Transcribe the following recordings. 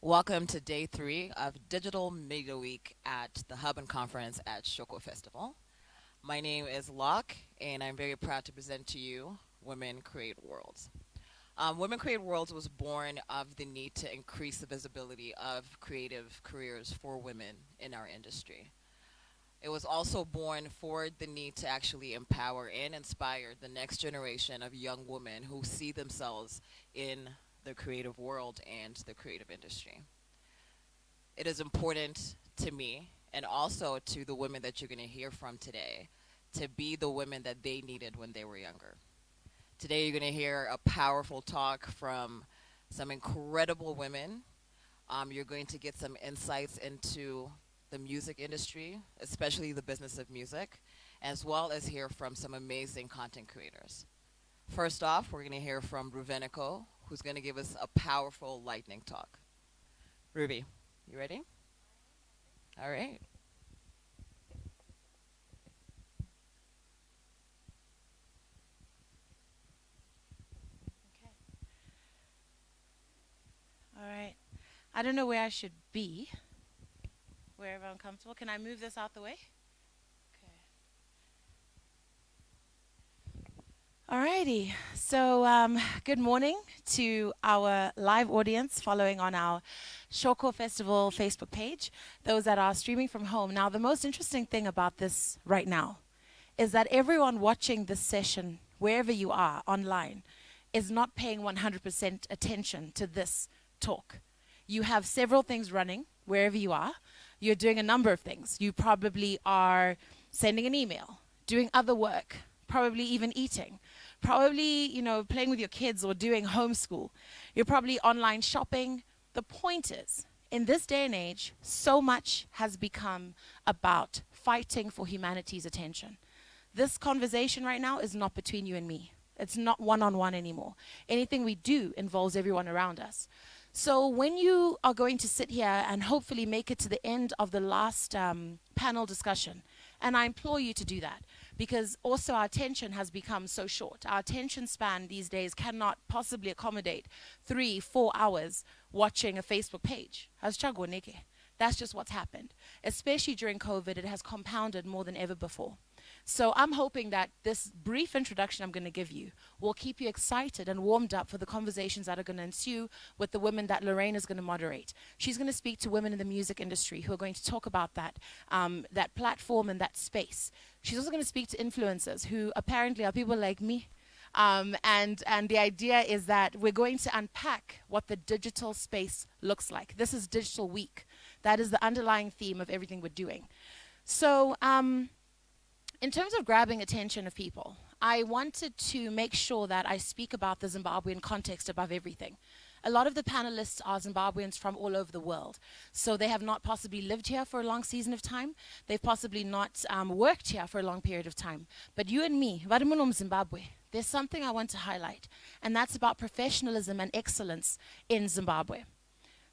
Welcome to day 3 of Digital Media Week at the Hub Unconference at Shoko Festival. My name is Locke, and I'm very proud to present to you Women Create Worlds. Women Create Worlds was born of the need to increase the visibility of creative careers for women in our industry. It was also born for the need to actually empower and inspire the next generation of young women who see themselves in the creative world and the creative industry. It is important to me and also to the women that you're going to hear from today to be the women that they needed when they were younger. Today, you're going to hear a powerful talk from some incredible women. You're going to get some insights into the music industry, especially the business of music, as well as hear from some amazing content creators. First off, we're going to hear from Ruvheneko, who's going to give us a powerful lightning talk. Ruby, you ready? All right. Okay. All right. I don't know where I should be. Wherever I'm comfortable. Can I move this out the way? Okay. Alrighty. So, good morning to our live audience following on our Shoko Festival Facebook page, those that are streaming from home. Now, the most interesting thing about this right now is that everyone watching this session, wherever you are online, is not paying 100% attention to this talk. You have several things running wherever you are. You're doing a number of things. You probably are sending an email, doing other work, probably even eating, probably, playing with your kids or doing homeschool. You're probably online shopping. The point is, in this day and age, so much has become about fighting for humanity's attention. This conversation right now is not between you and me. It's not one-on-one anymore. Anything we do involves everyone around us. So when you are going to sit here and hopefully make it to the end of the last panel discussion, and I implore you to do that, because also our attention has become so short. Our attention span these days cannot possibly accommodate 3-4 hours watching a Facebook page. That's just what's happened. Especially during COVID, it has compounded more than ever before. So I'm hoping that this brief introduction I'm going to give you will keep you excited and warmed up for the conversations that are going to ensue with the women that Lorraine is going to moderate. She's going to speak to women in the music industry who are going to talk about that platform and that space. She's also going to speak to influencers who apparently are people like me. And the idea is that we're going to unpack what the digital space looks like. This is Digital Week. That is the underlying theme of everything we're doing. So, in terms of grabbing attention of people, I wanted to make sure that I speak about the Zimbabwean context above everything. A lot of the panelists are Zimbabweans from all over the world. So they have not possibly lived here for a long season of time. They've possibly not worked here for a long period of time. But you and me, Varimunum Zimbabwe, there's something I want to highlight, and that's about professionalism and excellence in Zimbabwe.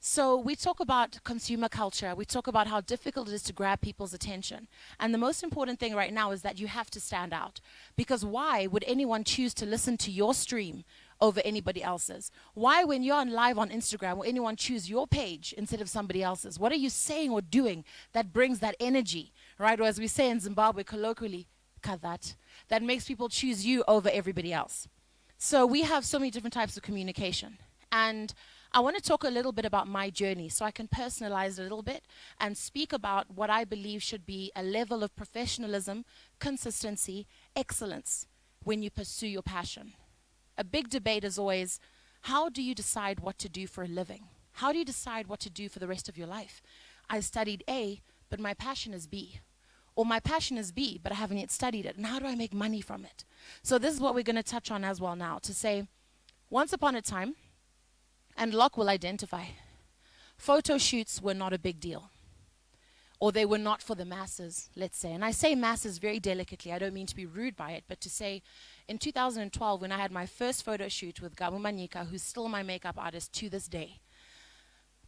So we talk about consumer culture. We talk about how difficult it is to grab people's attention. And the most important thing right now is that you have to stand out. Because why would anyone choose to listen to your stream over anybody else's? Why, when you're on live on Instagram, will anyone choose your page instead of somebody else's? What are you saying or doing that brings that energy, right? Or as we say in Zimbabwe colloquially, that makes people choose you over everybody else. So we have so many different types of communication. And I want to talk a little bit about my journey so I can personalize it a little bit and speak about what I believe should be a level of professionalism, consistency, excellence when you pursue your passion. A big debate is always, how do you decide what to do for a living? How do you decide what to do for the rest of your life? I studied A, but my passion is B. Or my passion is B, but I haven't yet studied it. And how do I make money from it? So this is what we're going to touch on as well now, to say, once upon a time, and Locke will identify, photo shoots were not a big deal. Or they were not for the masses, let's say. And I say masses very delicately. I don't mean to be rude by it, but to say, in 2012, when I had my first photo shoot with Gabu Manika, who's still my makeup artist to this day,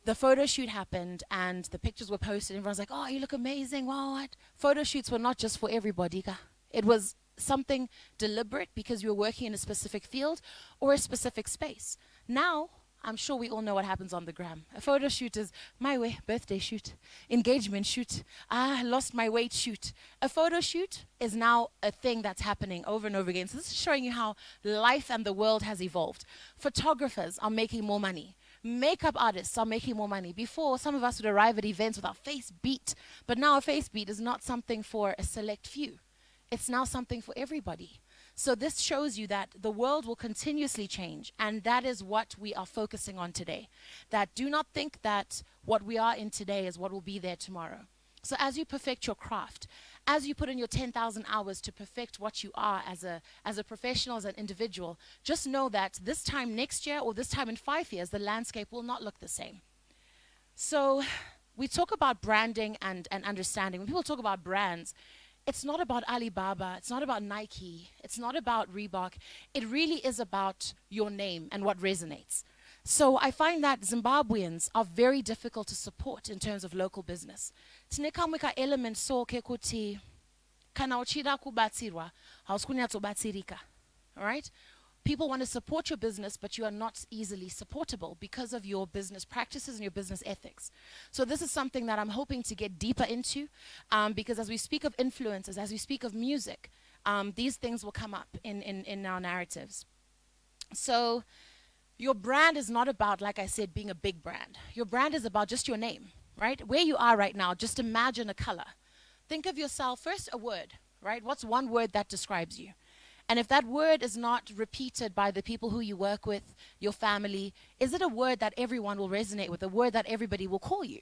the photo shoot happened and the pictures were posted. Everyone's like, oh, you look amazing. Wow, what? Photo shoots were not just for everybody. It was something deliberate because you were working in a specific field or a specific space. Now, I'm sure we all know what happens on the gram. A photo shoot is my way, birthday shoot, engagement shoot, lost my weight shoot. A photo shoot is now a thing that's happening over and over again. So this is showing you how life and the world has evolved. Photographers are making more money. Makeup artists are making more money. Before, some of us would arrive at events with our face beat, but now a face beat is not something for a select few. It's now something for everybody. So this shows you that the world will continuously change, and that is what we are focusing on today. That do not think that what we are in today is what will be there tomorrow. So as you perfect your craft, as you put in your 10,000 hours to perfect what you are as a professional, as an individual, just know that this time next year or this time in 5 years, the landscape will not look the same. So we talk about branding and understanding. When people talk about brands, it's not about Alibaba, it's not about Nike, it's not about Reebok. It really is about your name and what resonates. So I find that Zimbabweans are very difficult to support in terms of local business. Tinekamwika element so kekuti kana uchida kubatsirwa hausikunyatsobatsirika. All right? People want to support your business, but you are not easily supportable because of your business practices and your business ethics. So this is something that I'm hoping to get deeper into, because as we speak of influences, as we speak of music, these things will come up in our narratives. So your brand is not about, like I said, being a big brand. Your brand is about just your name, right? Where you are right now, just imagine a color. Think of yourself, first a word, right? What's one word that describes you? And if that word is not repeated by the people who you work with, your family, is it a word that everyone will resonate with, a word that everybody will call you?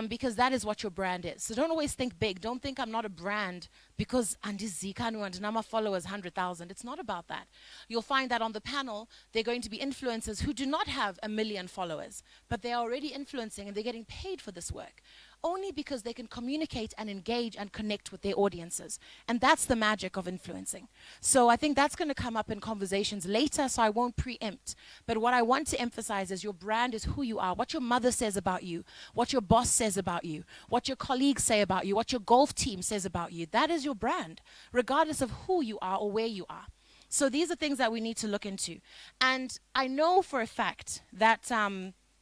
Because that is what your brand is. So don't always think big. Don't think I'm not a brand because Andizikanu and Nama followers 100,000. It's not about that. You'll find that on the panel, they're going to be influencers who do not have 1 million followers, but they're already influencing and they're getting paid for this work. Only because they can communicate and engage and connect with their audiences. And that's the magic of influencing. So I think that's going to come up in conversations later, so I won't preempt. But what I want to emphasize is your brand is who you are, what your mother says about you, what your boss says about you, what your colleagues say about you, what your golf team says about you. That is your brand, regardless of who you are or where you are. So these are things that we need to look into. And I know for a fact that,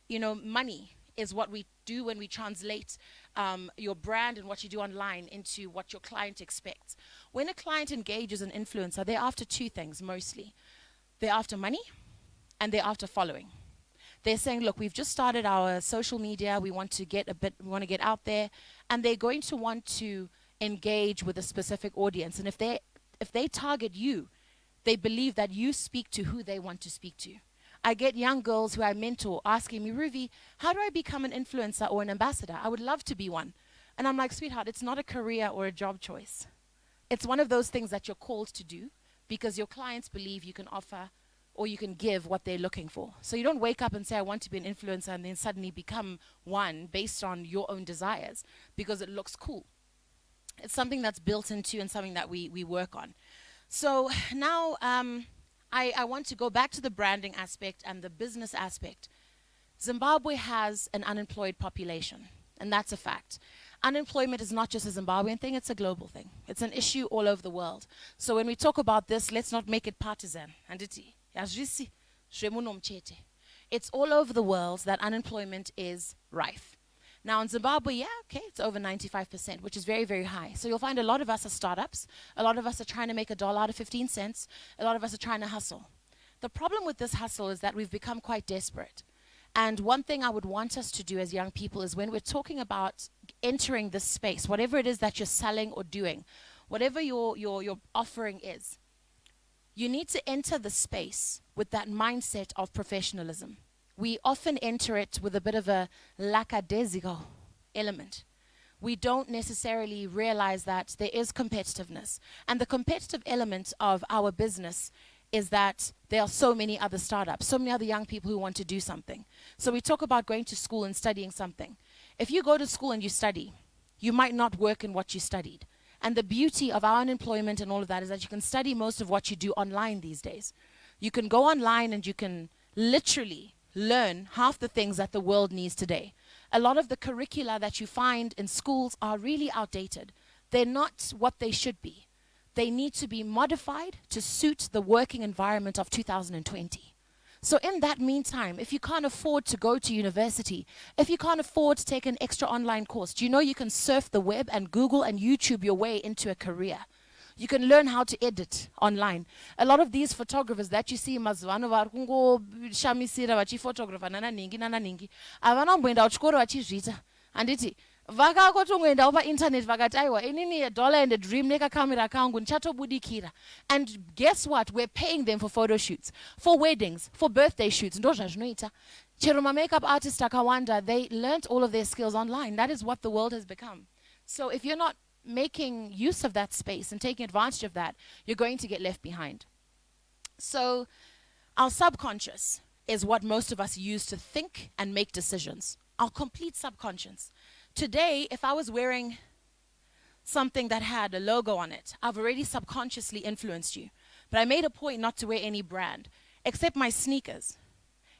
money is what we do when we translate your brand and what you do online into what your client expects. When a client engages an influencer, they're after two things mostly. They're after money and they're after following. They're saying, look, we've just started our social media, we want to get out there, and they're going to want to engage with a specific audience. And if they target you, they believe that you speak to who they want to speak to. I get young girls who I mentor asking me, Ruvi, how do I become an influencer or an ambassador? I would love to be one. And I'm like, sweetheart, it's not a career or a job choice. It's one of those things that you're called to do because your clients believe you can offer or you can give what they're looking for. So you don't wake up and say, I want to be an influencer and then suddenly become one based on your own desires because it looks cool. It's something that's built into and something that we work on. So now, I want to go back to the branding aspect and the business aspect. Zimbabwe has an unemployed population, and that's a fact. Unemployment is not just a Zimbabwean thing, it's a global thing. It's an issue all over the world. So when we talk about this, let's not make it partisan. It's all over the world that unemployment is rife. Now in Zimbabwe, it's over 95%, which is very, very high. So you'll find a lot of us are startups. A lot of us are trying to make $1 out of 15 cents. A lot of us are trying to hustle. The problem with this hustle is that we've become quite desperate. And one thing I would want us to do as young people is when we're talking about entering this space, whatever it is that you're selling or doing, whatever your offering is, you need to enter the space with that mindset of professionalism. We often enter it with a bit of a lackadaisical element. We don't necessarily realize that there is competitiveness. And the competitive element of our business is that there are so many other startups, so many other young people who want to do something. So we talk about going to school and studying something. If you go to school and you study, you might not work in what you studied. And the beauty of our unemployment and all of that is that you can study most of what you do online these days. You can go online and you can literally learn half the things that the world needs today. A lot of the curricula that you find in schools are really outdated. They're not what they should be. They need to be modified to suit the working environment of 2020. So in that meantime, if you can't afford to go to university, if you can't afford to take an extra online course, do you know you can surf the web and Google and YouTube your way into a career? You can learn how to edit online. A lot of these photographers that you see mazuvano vari kungoshamisira vachiphotographa nananingi avanomboenda kuchikoro vachizviita handiti vakakotongoendawo painternet vakati aiwa inini dollar and a dream nekakamera kangu ndichatobudikira. And guess what, we're paying them for photo shoots, for weddings, for birthday shoots. Ndo zvazvinoita. Chero makeup artists akawanda, they learnt all of their skills online. That is what the world has become. So if you're not making use of that space and taking advantage of that, you're going to get left behind. So our subconscious is what most of us use to think and make decisions. Our complete subconscious. Today, if I was wearing something that had a logo on it, I've already subconsciously influenced you. But I made a point not to wear any brand, except my sneakers.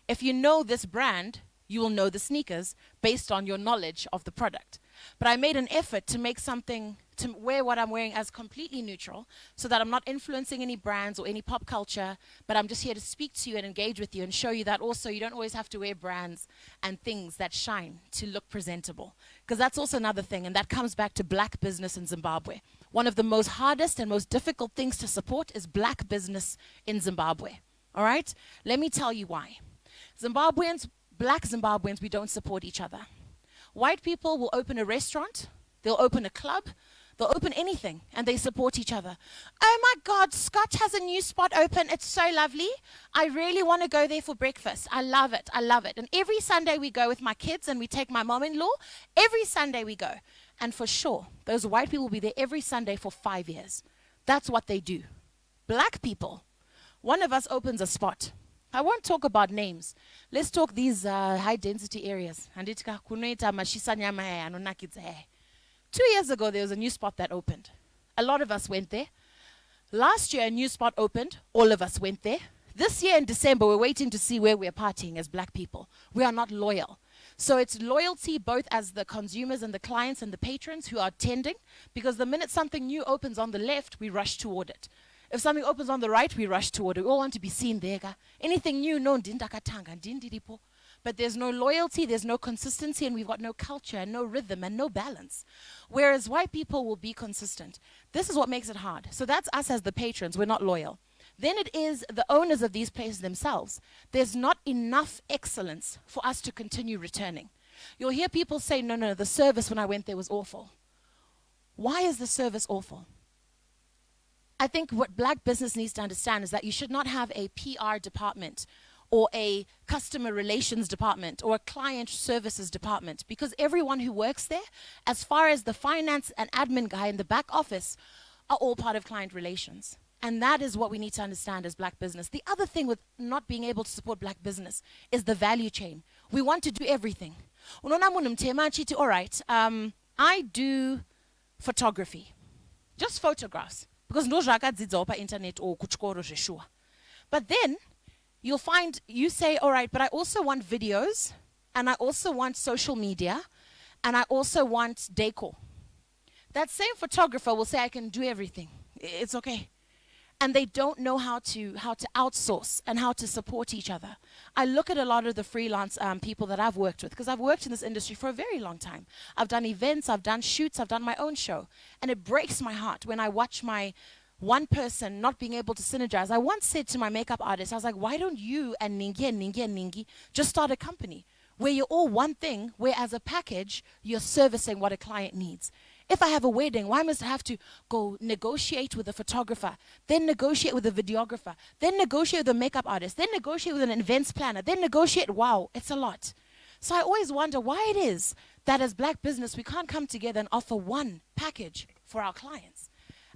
If you know this brand, you will know the sneakers based on your knowledge of the product. But I made an effort to make something, to wear what I'm wearing as completely neutral, so that I'm not influencing any brands or any pop culture, but I'm just here to speak to you and engage with you and show you that also you don't always have to wear brands and things that shine to look presentable. Because that's also another thing, and that comes back to black business in Zimbabwe. One of the most hardest and most difficult things to support is black business in Zimbabwe. All right? Let me tell you why. Zimbabweans, black Zimbabweans, we don't support each other. White people will open a restaurant, they'll open a club, they'll open anything, and they support each other. Oh my God, Scott has a new spot open. It's so lovely. I really want to go there for breakfast. I love it. I love it. And every Sunday we go with my kids and we take my mom-in-law. Every Sunday we go. And for sure, those white people will be there every Sunday for 5 years. That's what they do. Black people, one of us opens a spot. I won't talk about names. Let's talk these high density areas. 2 years ago, there was a new spot that opened. A lot of us went there. Last year, a new spot opened. All of us went there. This year in December, we're waiting to see where we're partying as black people. We are not loyal. So it's loyalty both as the consumers and the clients and the patrons who are attending, because the minute something new opens on the left, we rush toward it. If something opens on the right, we rush toward it. We all want to be seen there. Anything new, no, ndindiripo. But there's no loyalty, there's no consistency, and we've got no culture and no rhythm and no balance. Whereas white people will be consistent. This is what makes it hard. So that's us as the patrons. We're not loyal. Then it is the owners of these places themselves. There's not enough excellence for us to continue returning. You'll hear people say, no, the service when I went there was awful. Why is the service awful? I think what black business needs to understand is that you should not have a PR department or a customer relations department or a client services department, because everyone who works there, as far as the finance and admin guy in the back office, are all part of client relations. And that is what we need to understand as black business. The other thing with not being able to support black business is the value chain. We want to do everything. All right, I do photography, just photographs, because no zvakadzidzwa pa internet or kuchikoro zveshuwa. But then you'll find, you say, all right, but I also want videos, and I also want social media, and I also want decor. That same photographer will say, I can do everything. It's okay. And they don't know how to outsource and how to support each other. I look at a lot of the freelance people that I've worked with, because I've worked in this industry for a very long time. I've done events, I've done shoots, I've done my own show. And it breaks my heart when I watch my one person not being able to synergize. I once said to my makeup artist, I was like, why don't you and Ningi just start a company where you're all one thing, where as a package, you're servicing what a client needs. If I have a wedding, why must I have to go negotiate with a photographer, then negotiate with a videographer, then negotiate with a makeup artist, then negotiate with an events planner, then negotiate? Wow, it's a lot. So I always wonder why it is that as black business, we can't come together and offer one package for our clients.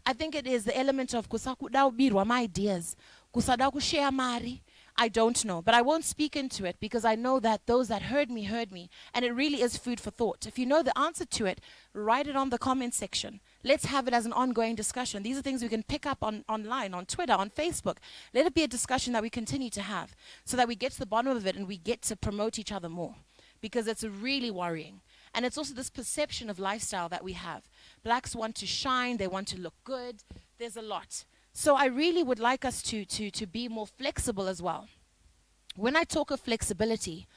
I think it is the element of kusakudawubirwa my ideas, kusada kushare mari. I don't know, but I won't speak into it because I know that those that heard me, and it really is food for thought. If you know the answer to it, write it on the comment section. Let's have it as an ongoing discussion. These are things we can pick up online, on Twitter, on Facebook. Let it be a discussion that we continue to have so that we get to the bottom of it and we get to promote each other more, because it's really worrying. And it's also this perception of lifestyle that we have. Blacks want to shine, they want to look good. There's a lot. So I really would like us to be more flexible as well. When I talk of flexibility,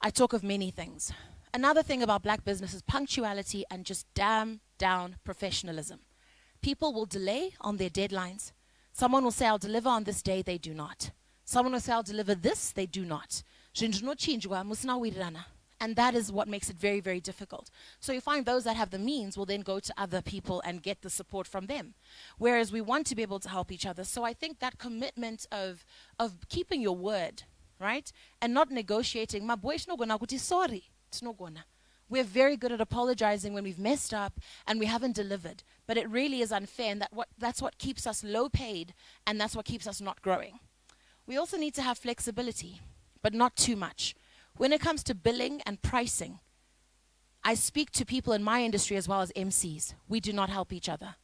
I talk of many things. Another thing about black business is punctuality and just damn down professionalism. People will delay on their deadlines. Someone will say, I'll deliver on this day, they do not. Someone will say, I'll deliver this, they do not. And that is what makes it very, very difficult. So you find those that have the means will then go to other people and get the support from them. Whereas we want to be able to help each other. So I think that commitment of keeping your word, right? And not negotiating. "Ma boy, it's not gonna kuti sorry. It's not gonna." We're very good at apologizing when we've messed up and we haven't delivered. But it really is unfair, and that's what keeps us low paid, and that's what keeps us not growing. We also need to have flexibility, but not too much. When it comes to billing and pricing, I speak to people in my industry as well as MCs. We do not help each other.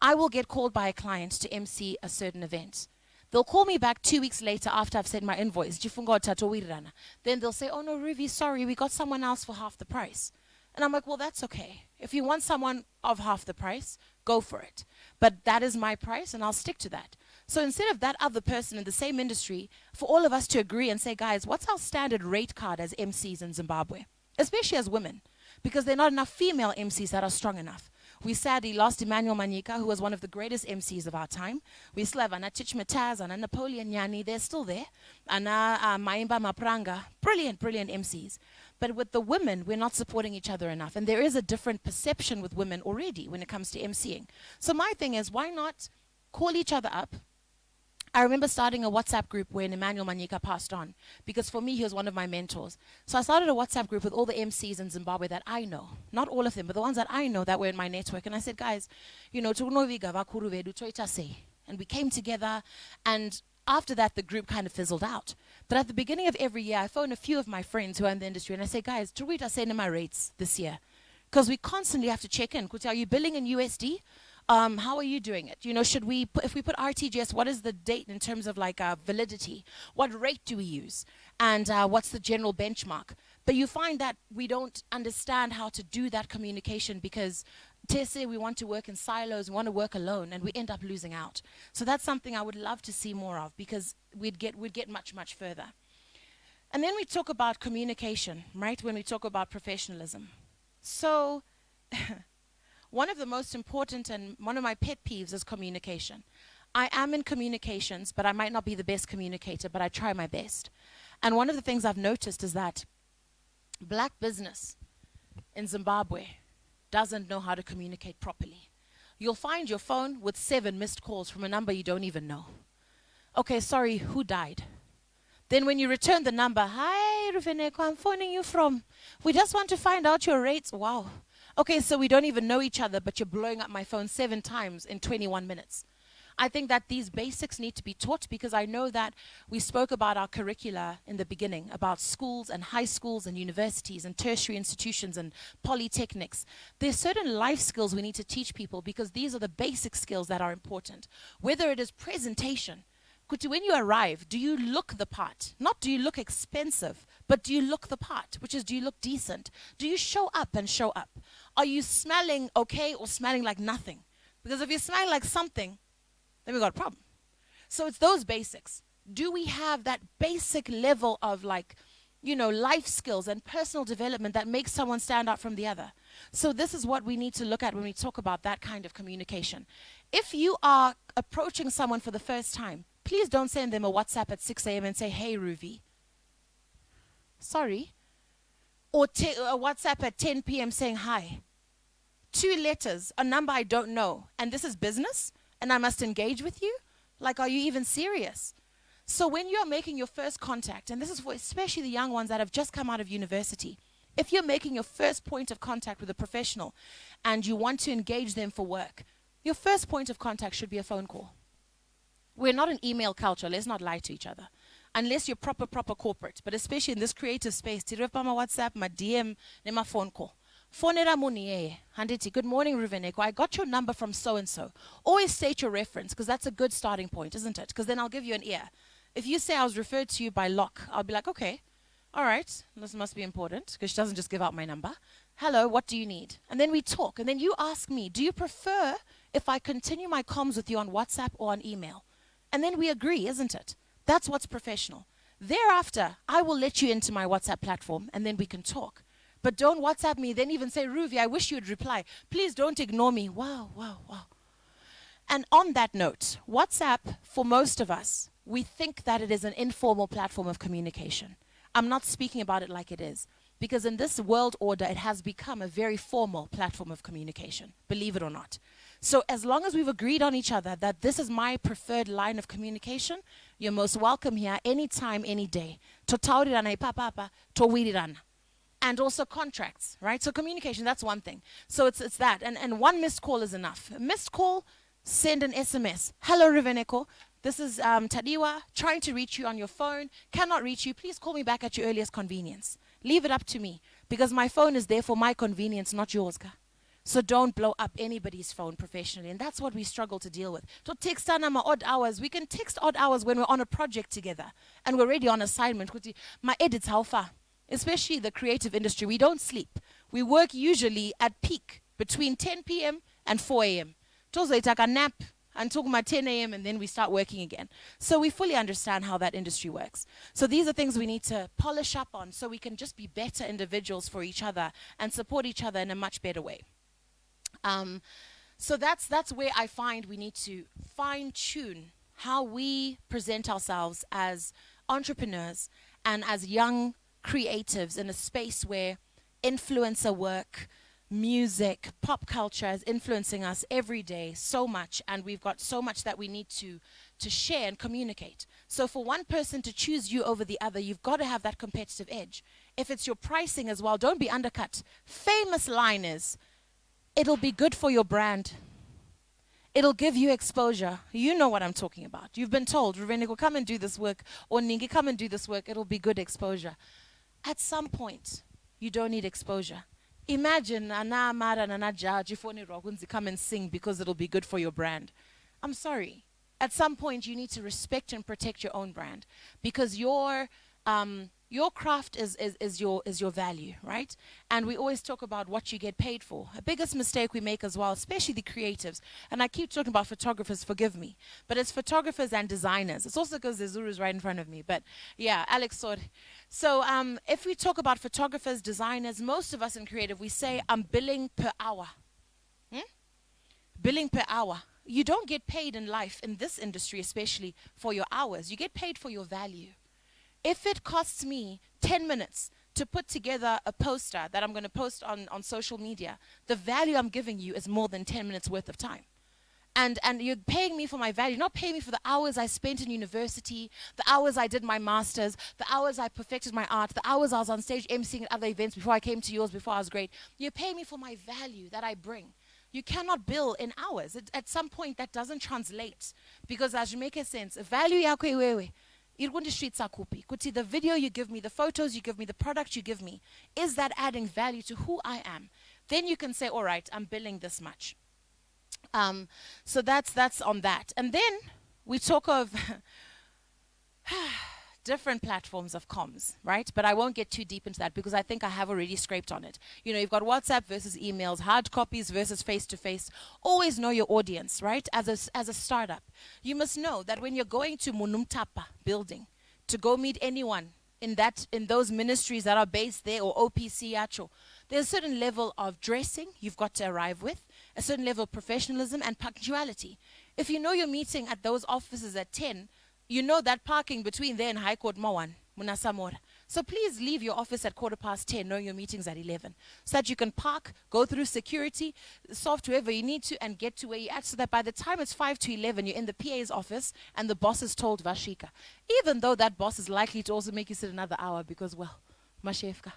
I will get called by a client to MC a certain event. They'll call me back 2 weeks later after I've sent my invoice. Then they'll say, "Oh no, Ruvi, sorry, we got someone else for half the price." And I'm like, well, that's okay. If you want someone of half the price, go for it. But that is my price, and I'll stick to that. So instead of that other person in the same industry, for all of us to agree and say, guys, what's our standard rate card as MCs in Zimbabwe? Especially as women, because there are not enough female MCs that are strong enough. We sadly lost Emmanuel Manyika, who was one of the greatest MCs of our time. We still have Anna Chichmetaz, Anna Napoleon Yani, they're still there. Anna Maimba Mapranga, brilliant, brilliant MCs. But with the women, we're not supporting each other enough. And there is a different perception with women already when it comes to MCing. So my thing is, why not call each other up? I remember starting a WhatsApp group when Emmanuel Manyika passed on, because for me, he was one of my mentors. So I started a WhatsApp group with all the MCs in Zimbabwe that I know. Not all of them, but the ones that I know that were in my network. And I said, guys, and we came together, and after that, the group kind of fizzled out. But at the beginning of every year, I phone a few of my friends who are in the industry, and I say, guys, Truita, send my rates this year. Because we constantly have to check in. Are you billing in USD? How are you doing it? Should we, if we put RTGS, what is the date in terms of like validity? What rate do we use? And what's the general benchmark? But you find that we don't understand how to do that communication because Tese, we want to work in silos, we want to work alone, and we end up losing out. So that's something I would love to see more of, because we'd get much, much further. And then we talk about communication, right? When we talk about professionalism. So one of the most important and one of my pet peeves is communication. I am in communications, but I might not be the best communicator, but I try my best. And one of the things I've noticed is that black business in Zimbabwe doesn't know how to communicate properly. You'll find your phone with 7 missed calls from a number you don't even know. Okay, sorry, who died? Then when you return the number, "Hi, Ruvheneko, I'm phoning you from. We just want to find out your rates." Wow. Okay, so we don't even know each other, but you're blowing up my phone 7 times in 21 minutes. I think that these basics need to be taught, because I know that we spoke about our curricula in the beginning, about schools and high schools and universities and tertiary institutions and polytechnics. There's certain life skills we need to teach people, because these are the basic skills that are important. Whether it is presentation. When you arrive, do you look the part? Not do you look expensive, but do you look the part, which is, do you look decent? Do you show up and show up? Are you smelling okay or smelling like nothing? Because if you're smelling like something, then we got a problem. So it's those basics. Do we have that basic level of life skills and personal development that makes someone stand out from the other? So this is what we need to look at when we talk about that kind of communication. If you are approaching someone for the first time, please don't send them a WhatsApp at 6 a.m. and say, "Hey, Ruvi." Sorry. Or a WhatsApp at 10 p.m. saying, "Hi." 2 letters, a number I don't know, and this is business, and I must engage with you? Are you even serious? So when you're making your first contact, and this is for especially the young ones that have just come out of university, if you're making your first point of contact with a professional and you want to engage them for work, your first point of contact should be a phone call. We're not an email culture. Let's not lie to each other. Unless you're proper corporate. But especially in this creative space, my WhatsApp, my DM, my phone call. Phonera muni handiti. Good morning, Ruvheneko. I got your number from so-and-so. Always state your reference, because that's a good starting point, isn't it? Because then I'll give you an ear. If you say I was referred to you by Locke, I'll be like, okay, all right, this must be important, because she doesn't just give out my number. Hello, what do you need? And then we talk. And then you ask me, do you prefer if I continue my comms with you on WhatsApp or on email? And then we agree, isn't it? That's what's professional. Thereafter, I will let you into my WhatsApp platform and then we can talk. But don't WhatsApp me, then even say, Ruvi, I wish you would reply. Please don't ignore me. Wow, wow, wow. And on that note, WhatsApp, for most of us, we think that it is an informal platform of communication. I'm not speaking about it like it is, because in this world order, it has become a very formal platform of communication, believe it or not. So as long as we've agreed on each other that this is my preferred line of communication, you're most welcome here anytime, any day. To taurirana ipapapa, to wirirana. And also contracts, right? So communication, that's one thing. So it's that. And one missed call is enough. A missed call, send an SMS. Hello, Ruvheneko. This is Tadiwa, trying to reach you on your phone. Cannot reach you. Please call me back at your earliest convenience. Leave it up to me, because my phone is there for my convenience, not yours. So don't blow up anybody's phone professionally. And that's what we struggle to deal with. To text odd hours. We can text odd hours when we're on a project together and we're already on assignment. My edits, how far? Especially the creative industry, we don't sleep. We work usually at peak between 10 p.m. and 4 a.m. Tozo take a nap until 10 a.m. and then we start working again. So we fully understand how that industry works. So these are things we need to polish up on so we can just be better individuals for each other and support each other in a much better way. So that's where I find we need to fine-tune how we present ourselves as entrepreneurs and as young creatives in a space where influencer work, music, pop culture is influencing us every day so much, and we've got so much that we need to share and communicate. So for one person to choose you over the other, you've got to have that competitive edge. If it's your pricing as well, don't be undercut. Famous line is, it'll be good for your brand. It'll give you exposure. You know what I'm talking about. You've been told, Ruvheneko, come and do this work, or Ningi, come and do this work. It'll be good exposure. At some point, you don't need exposure. Imagine Nana Amara Nana Jaji Foni Rogunzi come and sing because it'll be good for your brand. I'm sorry. At some point, you need to respect and protect your own brand, because your craft is your value, right? And we always talk about what you get paid for. The biggest mistake we make as well, especially the creatives, and I keep talking about photographers, forgive me, but it's photographers and designers. It's also because the Zuru's right in front of me, but yeah, Alex, sorry. So if we talk about photographers, designers, most of us in creative, we say, I'm billing per hour. Billing per hour. You don't get paid in life, in this industry especially, for your hours. You get paid for your value. If it costs me 10 minutes to put together a poster that I'm going to post on social media, the value I'm giving you is more than 10 minutes worth of time. And you're paying me for my value, not paying me for the hours I spent in university, the hours I did my master's, the hours I perfected my art, the hours I was on stage emceeing at other events before I came to yours, before I was great. You're paying me for my value that I bring. You cannot bill in hours. At some point, that doesn't translate. Because as you make a sense, value yakho iwewe, kuti the video you give me, the photos you give me, the product you give me, is that adding value to who I am? Then you can say, all right, I'm billing this much. So that's on that. And then we talk of different platforms of comms, right? But I won't get too deep into that because I think I have already scraped on it. You know, you've got WhatsApp versus emails, hard copies versus face-to-face. Always know your audience, right? As a startup, you must know that when you're going to Munumtapa building to go meet anyone in those ministries that are based there, or OPC Acho, there's a certain level of dressing you've got to arrive with, a certain level of professionalism and punctuality. If you know you're meeting at those offices at 10, you know that parking between there and High Court Mawan, Munasamora. So please leave your office at 10:15, knowing your meeting's at 11, so that you can park, go through security, soft whoever you need to, and get to where you're at, so that by the time it's 5 to 11, you're in the PA's office and the boss is told Vashika. Even though that boss is likely to also make you sit another hour because, well, Mashefka.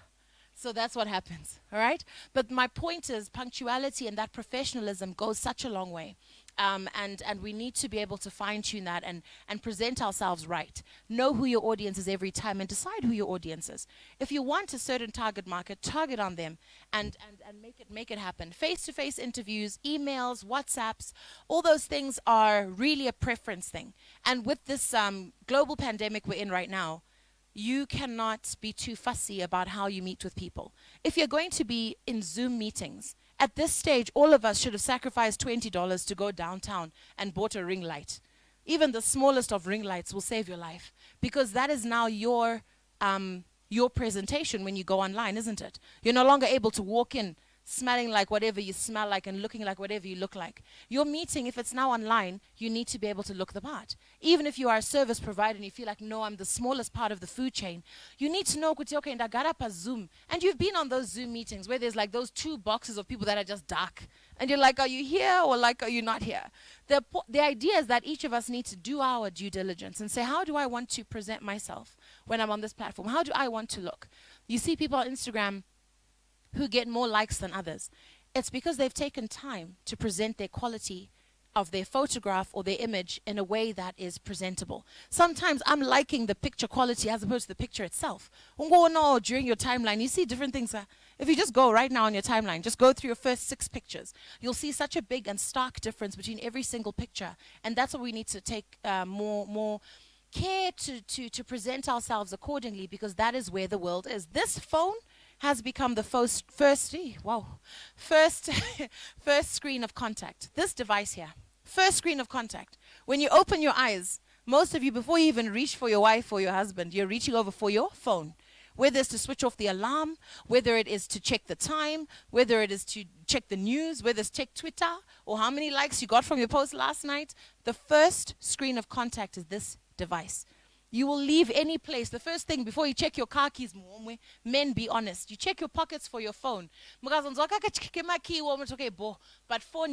So that's what happens, all right? But my point is punctuality and that professionalism goes such a long way. And we need to be able to fine-tune that and present ourselves right. Know who your audience is every time and decide who your audience is. If you want a certain target market, target on them and make it happen. Face-to-face interviews, emails, WhatsApps, all those things are really a preference thing. And with this global pandemic we're in right now, you cannot be too fussy about how you meet with people. If you're going to be in Zoom meetings, at this stage, all of us should have sacrificed $20 to go downtown and bought a ring light. Even the smallest of ring lights will save your life. because that is now your presentation when you go online, isn't it? You're no longer able to walk in smelling like whatever you smell like and looking like whatever you look like. Your meeting, if it's now online, you need to be able to look the part. Even if you are a service provider and you feel like, no, I'm the smallest part of the food chain, you need to know, okay, and I got up a Zoom. And you've been on those Zoom meetings where there's like those two boxes of people that are just dark. And you're like, are you here or like, are you not here? The idea is that each of us need to do our due diligence and say, how do I want to present myself when I'm on this platform? How do I want to look? You see people on Instagram who get more likes than others. It's because they've taken time to present their quality of their photograph or their image in a way that is presentable. Sometimes I'm liking the picture quality as opposed to the picture itself. No, during your timeline, you see different things. If you just go right now on your timeline, just go through your first 6 pictures, you'll see such a big and stark difference between every single picture. And that's what we need to take more care to present ourselves accordingly, because that is where the world is. This phone has become the first first screen of contact. This device here, first screen of contact. When you open your eyes, most of you, before you even reach for your wife or your husband, you're reaching over for your phone. Whether it's to switch off the alarm, whether it is to check the time, whether it is to check the news, whether it's check Twitter, or how many likes you got from your post last night, the first screen of contact is this device. You will leave any place. The first thing before you check your car keys, men, be honest. You check your pockets for your phone. But phone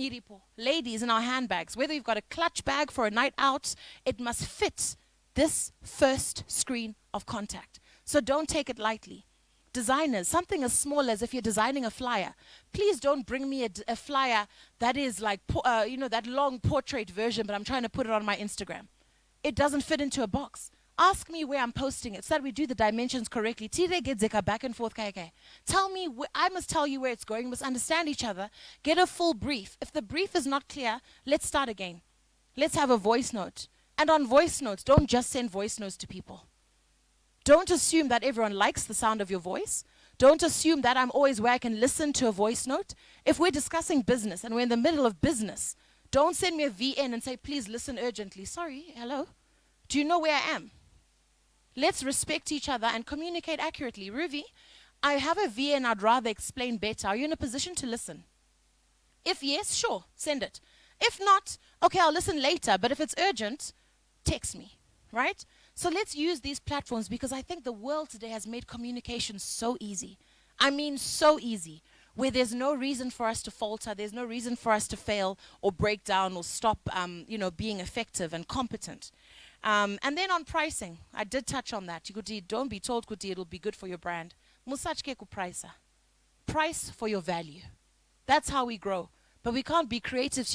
yiripo. Ladies, in our handbags, whether you've got a clutch bag for a night out, it must fit this first screen of contact. So don't take it lightly. Designers, something as small as if you're designing a flyer, please don't bring me a flyer that is like, that long portrait version, but I'm trying to put it on my Instagram. It doesn't fit into a box. Ask me where I'm posting it so that we do the dimensions correctly. Back and forth. Tell me, I must tell you where it's going. We must understand each other. Get a full brief. If the brief is not clear, let's start again. Let's have a voice note. And on voice notes, don't just send voice notes to people. Don't assume that everyone likes the sound of your voice. Don't assume that I'm always where I can listen to a voice note. If we're discussing business and we're in the middle of business, don't send me a VN and say, please listen urgently. Sorry, hello? Do you know where I am? Let's respect each other and communicate accurately. Ruvi, I have a VN I'd rather explain better. Are you in a position to listen? If yes, sure, send it. If not, okay, I'll listen later. But if it's urgent, text me, right? So let's use these platforms, because I think the world today has made communication so easy. I mean, so easy, where there's no reason for us to falter. There's no reason for us to fail or break down or stop, being effective and competent. And then on pricing, I did touch on that. Don't be told it'll be good for your brand. Musachke ku price. Price for your value. That's how we grow. But we can't be creative.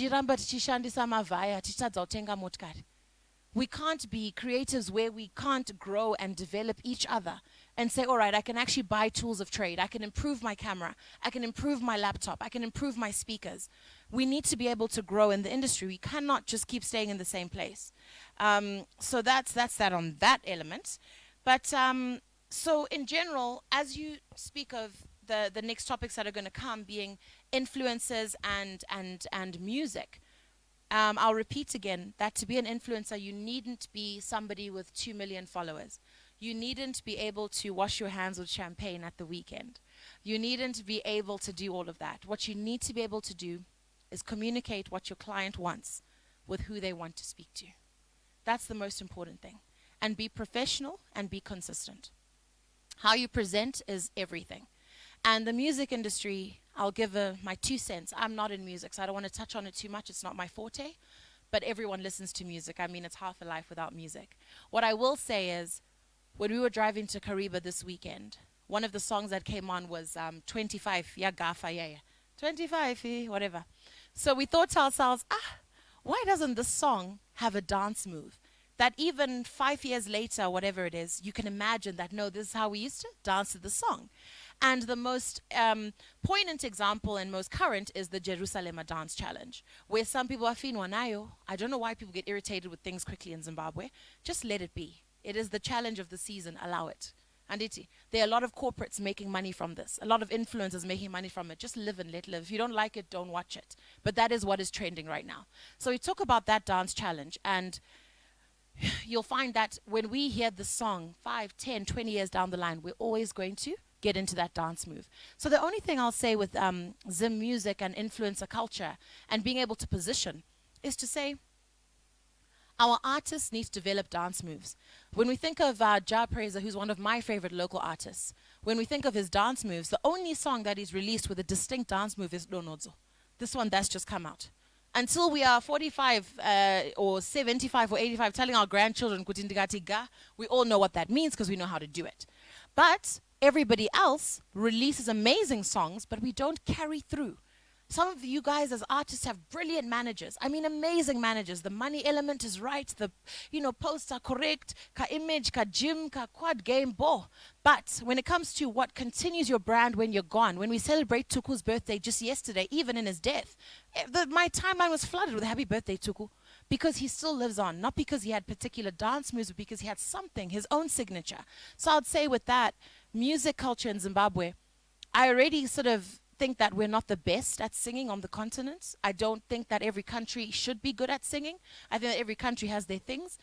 We can't be creatives where we can't grow and develop each other and say, all right, I can actually buy tools of trade. I can improve my camera. I can improve my laptop. I can improve my speakers. We need to be able to grow in the industry. We cannot just keep staying in the same place. So that's that on that element. But so in general, as you speak of the next topics that are going to come being influencers and music, I'll repeat again that to be an influencer, you needn't be somebody with 2 million followers. You needn't be able to wash your hands with champagne at the weekend. You needn't be able to do all of that. What you need to be able to do is communicate what your client wants with who they want to speak to. That's the most important thing. And be professional and be consistent. How you present is everything. And the music industry, I'll give my 2 cents. I'm not in music, so I don't want to touch on it too much. It's not my forte. But everyone listens to music. I mean, it's half a life without music. What I will say is, when we were driving to Kariba this weekend, one of the songs that came on was 25, ya gafa, yeah. 25, whatever. So we thought to ourselves, why doesn't this song have a dance move? That even 5 years later, whatever it is, you can imagine that, no, this is how we used to dance to the song. And the most poignant example and most current is the Jerusalem Dance Challenge, where some people are finwanayo. I don't know why people get irritated with things quickly in Zimbabwe. Just let it be. It is the challenge of the season. Allow it. Anditi, there are a lot of corporates making money from this. A lot of influencers making money from it. Just live and let live. If you don't like it, don't watch it. But that is what is trending right now. So we talk about that dance challenge, and you'll find that when we hear the song 5, 10, 20 years down the line, we're always going to get into that dance move. So the only thing I'll say with Zim music and influencer culture and being able to position is to say our artists need to develop dance moves. When we think of Ja Praiser, who's one of my favorite local artists, when we think of his dance moves, the only song that he's released with a distinct dance move is Donodzo. This one that's just come out. Until we are 45 or 75 or 85 telling our grandchildren, "Kutindikati ga," we all know what that means because we know how to do it. But everybody else releases amazing songs, but we don't carry through. Some of you guys as artists have brilliant managers. I mean, amazing managers. The money element is right. The, posts are correct. Ka image, ka gym, ka quad game, bo. But when it comes to what continues your brand when you're gone, when we celebrate Tuku's birthday just yesterday, even in his death, my timeline was flooded with happy birthday, Tuku, because he still lives on. Not because he had particular dance moves, but because he had something, his own signature. So I'd say with that, music culture in Zimbabwe, I already sort of think that we're not the best at singing on the continent. I don't think that every country should be good at singing. I think that every country has their things,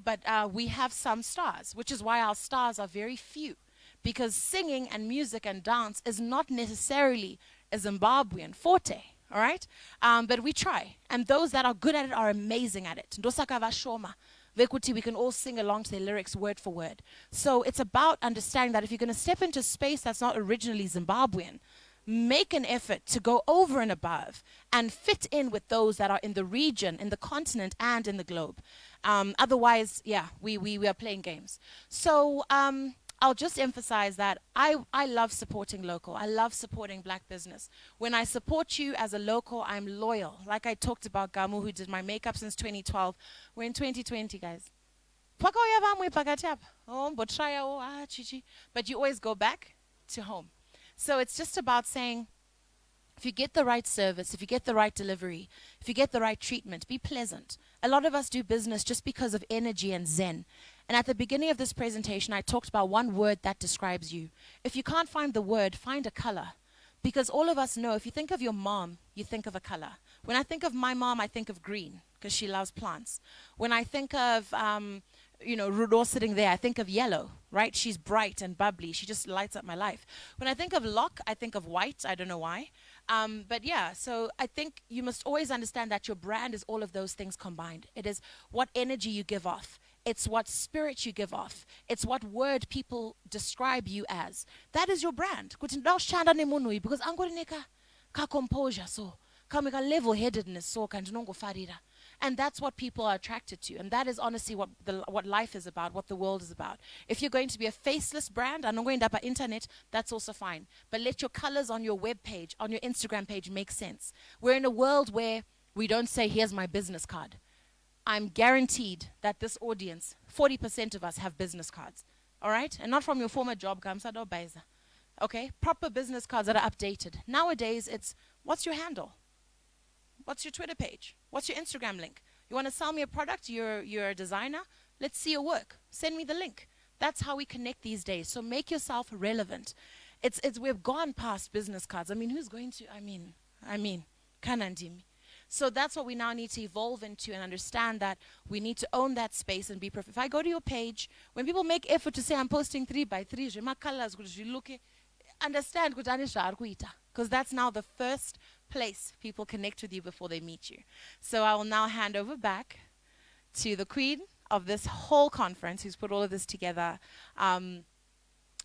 but we have some stars, which is why our stars are very few. Because singing and music and dance is not necessarily a Zimbabwean forte, all right? But we try. And those that are good at it are amazing at it. Ndosaka vashoma. Vekuti, we can all sing along to their lyrics word for word. So it's about understanding that if you're going to step into space that's not originally Zimbabwean, make an effort to go over and above and fit in with those that are in the region, in the continent, and in the globe. Otherwise, yeah, we are playing games. So I'll just emphasize that I love supporting local. I love supporting black business. When I support you as a local, I'm loyal. Like I talked about Gamu, who did my makeup since 2012. We're in 2020, guys. But you always go back to home. So it's just about saying, if you get the right service, if you get the right delivery, if you get the right treatment, be pleasant. A lot of us do business just because of energy and zen. And at the beginning of this presentation, I talked about one word that describes you. If you can't find the word, find a color. Because all of us know, if you think of your mom, you think of a color. When I think of my mom, I think of green, because she loves plants. When I think of Rudo sitting there, I think of yellow, right? She's bright and bubbly. She just lights up my life. When I think of Locke, I think of white. I don't know why. But yeah, so I think you must always understand that your brand is all of those things combined. It is what energy you give off. It's what spirit you give off. It's what word people describe you as. That is your brand. Because angorineka ka composure so. Kamika level-headedness so kantinongo farira. And that's what people are attracted to. And that is honestly what life is about, what the world is about. If you're going to be a faceless brand, and I'm going to internet, that's also fine. But let your colors on your web page, on your Instagram page make sense. We're in a world where we don't say, here's my business card. I'm guaranteed that this audience, 40% of us have business cards. All right? And not from your former job, okay? Proper business cards that are updated. Nowadays, it's, what's your handle? What's your Twitter page? What's your Instagram link? You want to sell me a product? You're a designer? Let's see your work. Send me the link. That's how we connect these days. So make yourself relevant. We've gone past business cards. I mean, who's going to? Kanandimi. So that's what we now need to evolve into and understand that we need to own that space and be perfect. If I go to your page, when people make effort to say I'm posting 3x3, understand because that's now the first place people connect with you before they meet you. So I will now hand over back to the queen of this whole conference who's put all of this together.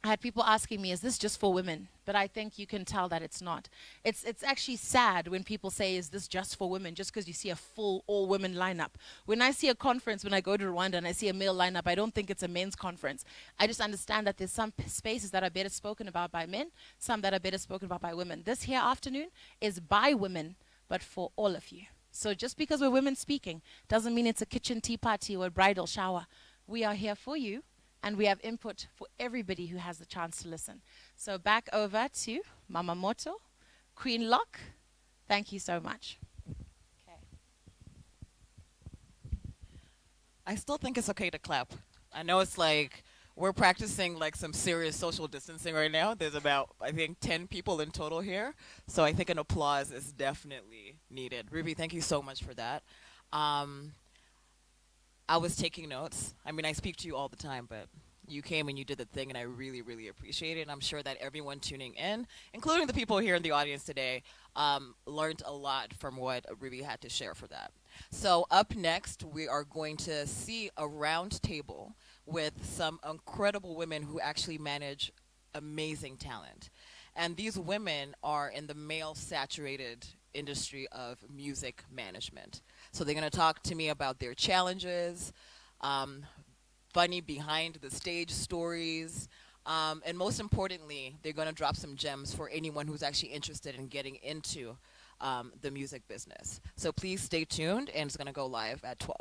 I had people asking me, is this just for women? But I think you can tell that it's not. It's actually sad when people say, is this just for women? Just because you see a full all-women lineup. When I see a conference, when I go to Rwanda and I see a male lineup, I don't think it's a men's conference. I just understand that there's some spaces that are better spoken about by men, some that are better spoken about by women. This here afternoon is by women, but for all of you. So just because we're women speaking doesn't mean it's a kitchen tea party or a bridal shower. We are here for you. And we have input for everybody who has the chance to listen. So back over to Mama Moto, Queen Locke. Thank you so much. Okay. I still think it's okay to clap. I know it's like we're practicing like some serious social distancing right now. There's about, I think, 10 people in total here. So I think an applause is definitely needed. Ruby, thank you so much for that. I was taking notes. I mean, I speak to you all the time, but you came and you did the thing, and I really, really appreciate it. And I'm sure that everyone tuning in, including the people here in the audience today, learned a lot from what Ruby had to share for that. So, up next, we are going to see a round table with some incredible women who actually manage amazing talent. And these women are in the male saturated industry of music management. So they're going to talk to me about their challenges, um, funny behind the stage stories, and most importantly, they're going to drop some gems for anyone who's actually interested in getting into the music business. So please stay tuned, and it's going to go live at 12.